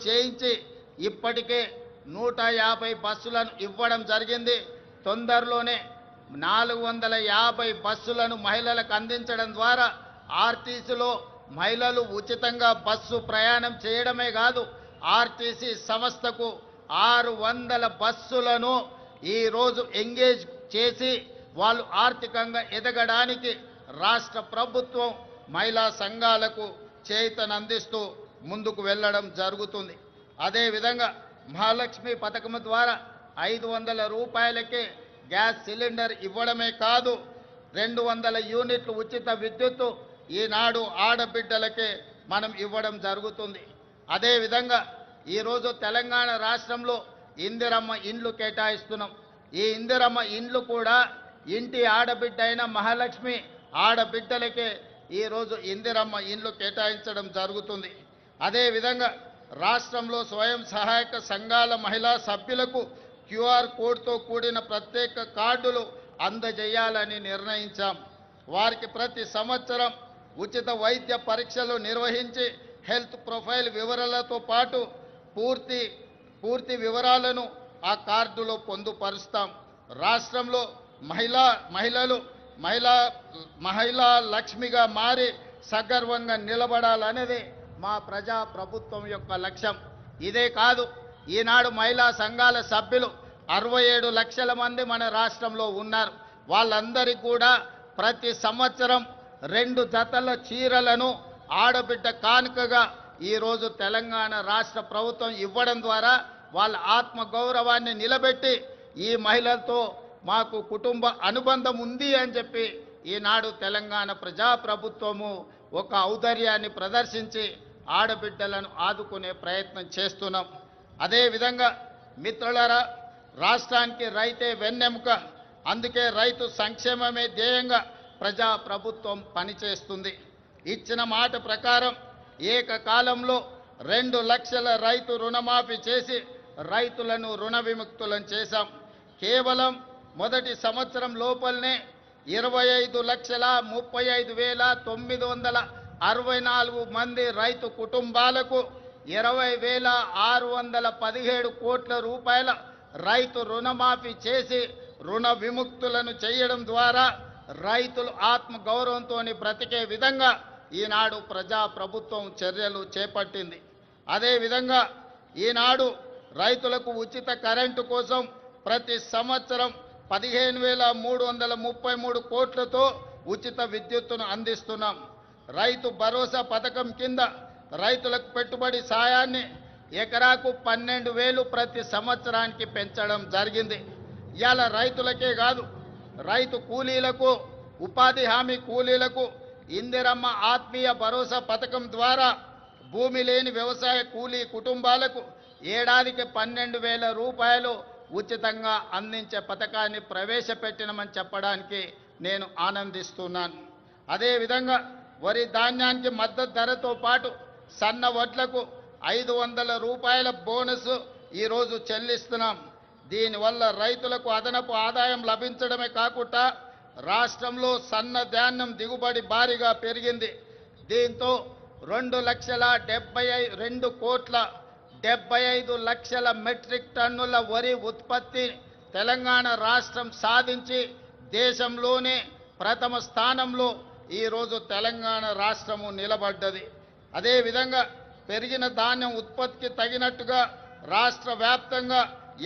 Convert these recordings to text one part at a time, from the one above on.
చేయించి ఇప్పటికే 150 బస్సులను ఇవ్వడం జరిగింది. తొందరలోనే 450 బస్సులను మహిళలకు అందించడం ద్వారా ఆర్టీసీలో మహిళలు ఉచితంగా బస్సు ప్రయాణం చేయడమే కాదు, ఆర్టీసీ సంస్థకు 600 బస్సులను ఈరోజు ఎంగేజ్ చేసి వాళ్ళు ఆర్థికంగా ఎదగడానికి రాష్ట్ర ప్రభుత్వం మహిళా సంఘాలకు చేయూతనందిస్తూ ముందుకు వెళ్ళడం జరుగుతుంది. అదేవిధంగా మహాలక్ష్మి పథకం ద్వారా 500 రూపాయలకే గ్యాస్ సిలిండర్ ఇవ్వడమే కాదు, 200 యూనిట్లు ఉచిత విద్యుత్తు ఈనాడు ఆడబిడ్డలకే మనం ఇవ్వడం జరుగుతుంది. అదేవిధంగా ఈరోజు తెలంగాణ రాష్ట్రంలో ఇందిరమ్మ ఇండ్లు కేటాయిస్తున్నాం. ఈ ఇందిరమ్మ ఇండ్లు కూడా ఇంటి ఆడబిడ్డ అయిన మహాలక్ష్మి ఆడబిడ్డలకే ఈరోజు ఇందిరమ్మ ఇండ్లు కేటాయించడం జరుగుతుంది. అదేవిధంగా రాష్ట్రంలో స్వయం సహాయక సంఘాల మహిళా సభ్యులకు QR కోడ్తో కూడిన ప్రత్యేక కార్డులు అందజేయాలని నిర్ణయించాం. వారికి ప్రతి సంవత్సరం ఉచిత వైద్య పరీక్షలు నిర్వహించి హెల్త్ ప్రొఫైల్ వివరాలతో పాటు పూర్తి వివరాలను ఆ కార్డులో పొందుపరుస్తాం. రాష్ట్రంలో మహిళా లక్ష్మిగా మారి సగర్వంగా నిలబడాలనేది మా ప్రజా ప్రభుత్వం యొక్క లక్ష్యం. ఇదే కాదు, ఈనాడు మహిళా సంఘాల సభ్యులు 67 లక్షల మంది మన రాష్ట్రంలో ఉన్నారు. వాళ్ళందరికీ కూడా ప్రతి సంవత్సరం 2 జతల చీరలను ఆడబిడ్డ కానుకగా ఈరోజు తెలంగాణ రాష్ట్ర ప్రభుత్వం ఇవ్వడం ద్వారా వాళ్ళ ఆత్మగౌరవాన్ని నిలబెట్టి ఈ మహిళలతో మాకు కుటుంబ అనుబంధం ఉంది అని చెప్పి ఈనాడు తెలంగాణ ప్రజాప్రభుత్వము ఒక ఔదార్యాన్ని ప్రదర్శించి ఆడబిడ్డలను ఆదుకునే ప్రయత్నం చేస్తున్నాం. అదేవిధంగా మిత్రులారా, రాష్ట్రానికి రైతే వెన్నెముక. అందుకే రైతు సంక్షేమమే ధ్యేయంగా ప్రజాప్రభుత్వం పనిచేస్తుంది. ఇచ్చిన మాట ప్రకారం ఏకకాలంలో 2 లక్షల రైతు రుణమాఫీ చేసి రైతులను రుణ విముక్తులను చేశాం. కేవలం మొదటి సంవత్సరం లోపలనే 25,35,964 మంది రైతు కుటుంబాలకు 20,617 కోట్ల రూపాయల రైతు రుణమాఫీ చేసి రుణ విముక్తులను చేయడం ద్వారా రైతులు ఆత్మగౌరవంతో బ్రతికే విధంగా ఈనాడు ప్రజాప్రభుత్వం చర్యలు చేపట్టింది. అదేవిధంగా ఈనాడు రైతులకు ఉచిత కరెంటు కోసం ప్రతి సంవత్సరం 15,333 కోట్లతో ఉచిత విద్యుత్తును అందిస్తున్నాం. రైతు భరోసా పథకం కింద రైతులకు పెట్టుబడి సాయాన్ని ఎకరాకు 12,000 ప్రతి సంవత్సరానికి పెంచడం జరిగింది. ఇవాళ రైతులకే కాదు, రైతు కూలీలకు, ఉపాధి హామీ కూలీలకు ఇందిరమ్మ ఆత్మీయ భరోసా పథకం ద్వారా భూమి లేని వ్యవసాయ కూలీ కుటుంబాలకు ఏడాదికి 12,000 రూపాయలు ఉచితంగా అందించే పథకాన్ని ప్రవేశపెట్టినమని చెప్పడానికి నేను ఆనందిస్తున్నాను. అదేవిధంగా వరి ధాన్యానికి మద్దతు ధరతో పాటు సన్న వడ్లకు 500 రూపాయల బోనస్ ఈరోజు చెల్లిస్తున్నాం. దీనివల్ల రైతులకు అదనపు ఆదాయం లభించడమే కాకుండా రాష్ట్రంలో సన్న ధాన్యం దిగుబడి భారీగా పెరిగింది. దీంతో 2,72,75,00,000 మెట్రిక్ టన్నుల వరి ఉత్పత్తి తెలంగాణ రాష్ట్రం సాధించి దేశంలోనే ప్రథమ స్థానంలో ఈరోజు తెలంగాణ రాష్ట్రము నిలబడ్డది. అదేవిధంగా పెరిగిన ధాన్యం ఉత్పత్తికి తగినట్టుగా రాష్ట్ర వ్యాప్తంగా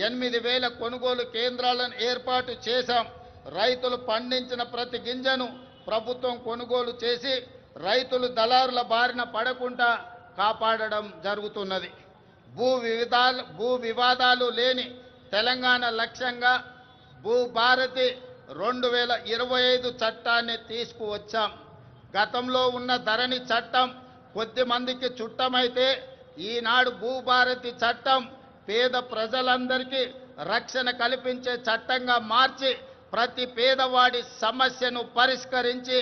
8,000 కొనుగోలు కేంద్రాలను ఏర్పాటు చేశాం. రైతులు పండించిన ప్రతి గింజను ప్రభుత్వం కొనుగోలు చేసి రైతులు దళారుల బారిన పడకుండా కాపాడడం జరుగుతున్నది. భూ వివాదాలు లేని తెలంగాణ లక్ష్యంగా భూభారతి 2025 చట్టాన్ని తీసుకువచ్చాం. గతంలో ఉన్న ధరణి చట్టం కొద్ది మందికి చుట్టమైతే ఈనాడు భూభారతి చట్టం పేద ప్రజలందరికీ రక్షణ కల్పించే చట్టంగా మార్చి ప్రతి పేదవాడి సమస్యను పరిష్కరించి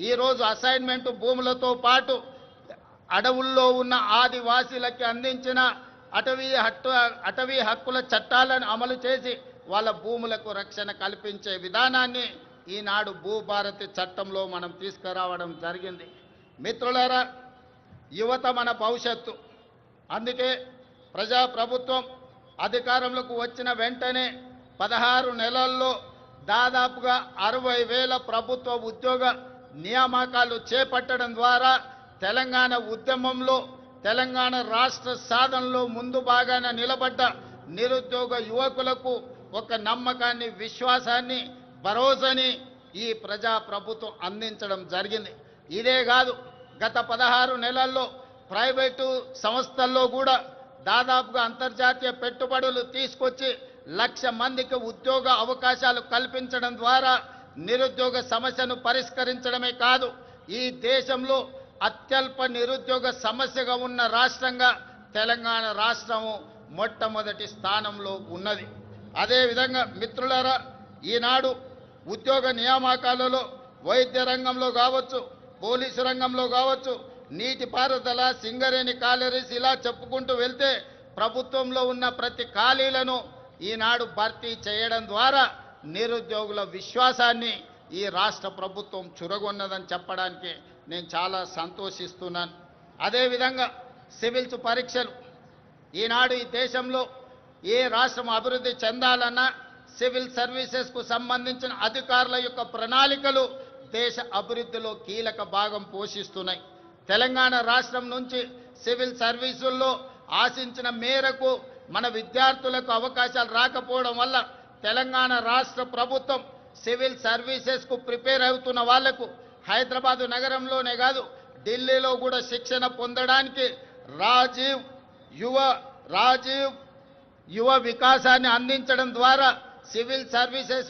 ఈరోజు అసైన్మెంట్ భూములతో పాటు అడవుల్లో ఉన్న ఆదివాసీలకి అందించిన అటవీ హక్కుల చట్టాలను అమలు చేసి వాళ్ళ భూములకు రక్షణ కల్పించే విధానాన్ని ఈనాడు భూభారతి చట్టంలో మనం తీసుకురావడం జరిగింది. మిత్రులారా, యువత మన భవిష్యత్తు. అందుకే ప్రజాప్రభుత్వం అధికారంలోకి వచ్చిన వెంటనే 16 నెలల్లో దాదాపుగా 60,000 ప్రభుత్వ ఉద్యోగ నియామకాలు చేపట్టడం ద్వారా తెలంగాణ ఉద్యమంలో తెలంగాణ రాష్ట్ర సాధనలో ముందు భాగాన నిలబడ్డ నిరుద్యోగ యువకులకు ఒక నమ్మకాన్ని, విశ్వాసాన్ని, భరోసాని ఈ ప్రజాప్రభుత్వం అందించడం జరిగింది. ఇదే కాదు, గత 16 నెలల్లో ప్రైవేటు సంస్థల్లో కూడా దాదాపుగా అంతర్జాతీయ పెట్టుబడులు తీసుకొచ్చి 1,00,000 మందికి ఉద్యోగ అవకాశాలు కల్పించడం ద్వారా నిరుద్యోగ సమస్యను పరిష్కరించడమే కాదు, ఈ దేశంలో అత్యల్ప నిరుద్యోగ సమస్యగా ఉన్న రాష్ట్రంగా తెలంగాణ రాష్ట్రము మొట్టమొదటి స్థానంలో ఉన్నది. అదేవిధంగా మిత్రులారా, ఈనాడు ఉద్యోగ నియామకాలలో వైద్య రంగంలో కావచ్చు, పోలీసు రంగంలో కావచ్చు, నీటిపారుదల, సింగరేణి కాలరీస్ ఇలా చెప్పుకుంటూ వెళ్తే ప్రభుత్వంలో ఉన్న ప్రతి ఖాళీలను ఈనాడు భర్తీ చేయడం ద్వారా నిరుద్యోగుల విశ్వాసాన్ని ఈ రాష్ట్ర ప్రభుత్వం చురగొన్నదని చెప్పడానికి నేను చాలా సంతోషిస్తున్నాను. అదేవిధంగా సివిల్స్ పరీక్షలు ఈనాడు ఈ దేశంలో ఏ రాష్ట్రం అభివృద్ధి చెందాలన్నా సివిల్ సర్వీసెస్కు సంబంధించిన అధికారుల యొక్క ప్రణాళికలు దేశ అభివృద్ధిలో కీలక భాగం పోషిస్తున్నాయి. తెలంగాణ రాష్ట్రం నుంచి సివిల్ సర్వీసుల్లో ఆశించిన మేరకు మన విద్యార్థులకు అవకాశాలు రాకపోవడం వల్ల తెలంగాణ రాష్ట్ర ప్రభుత్వం సివిల్ సర్వీసెస్కు ప్రిపేర్ అవుతున్న వాళ్లకు హైదరాబాదు నగరంలోనే కాదు, ఢిల్లీలో కూడా శిక్షణ పొందడానికి రాజీవ్ యువ వికాసాన్ని అందించడం ద్వారా సివిల్ సర్వీసెస్